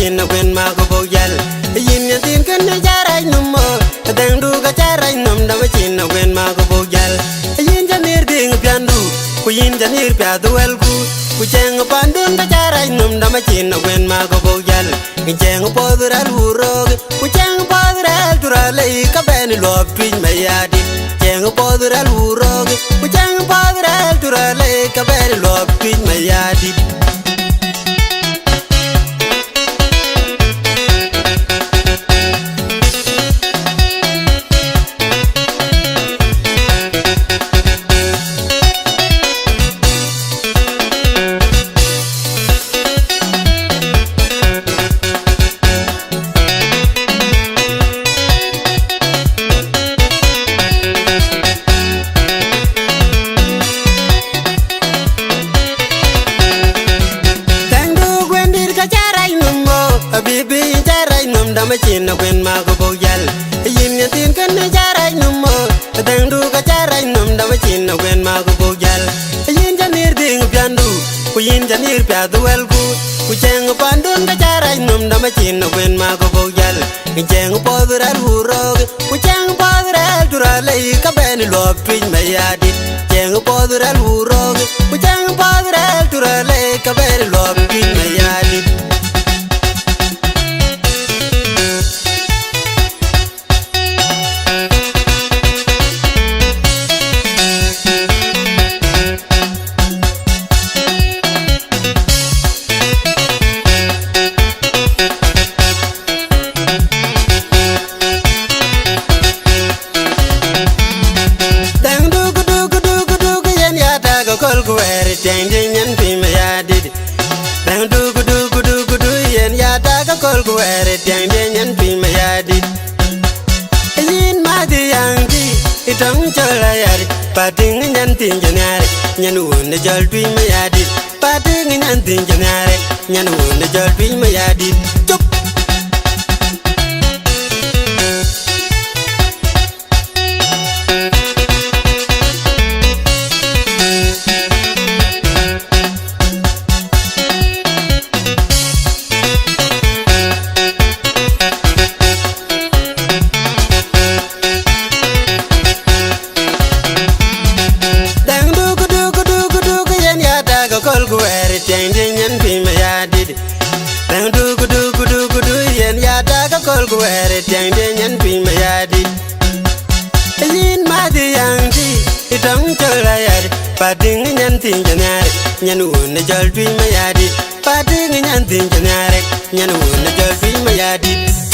chin na wen ma go bo yal yin yan tin kan na jarai num mo dang du ga jarai num da chin na wen ma go bo yal yin janir ding piandu ku yin janir pya du el ku cheng pandun ga jarai num da chin na wen ma go bo yal cheng podral urog ku cheng podral turale ka ben lob twin ma yadi cheng podral urog ku cheng podral turale ka ben lob twin ma yadi bibi jarai num da chin na wen ma go bo yal yin yan tin kan na jarai num mo dang du ga jarai num da chin na wen ma go bo yal yin janir ding piandu ku yin janir pya du el ku cheng pandun ga jarai num da chin na wen ma go bo yal cheng podral urog ku cheng podral turale ka ben lob twin ma yadi cheng podral urog ku cheng podral turale ka ben lob twin ma yadi kol ku ere jeng jeng yan pi ma ya did dang du du yen ya ta ka kol ku ere jeng jeng yan pi ma ya did yin ma di yang di itong chola ya di pating yan tin janare nyan un de jol pi ma ya did pating yan tin janare nyan un de jol pi ma ya did chup kol ku ere jeng jeng yan pi ma ya did dang du yen ya ta ka kol ku ere jeng jeng yan pi ma ya did yin ma di yang di itong chola ya di pating yan tin janare nyan un de jol pi ma ya did pating yan tin janare nyan un de jol pi ma ya did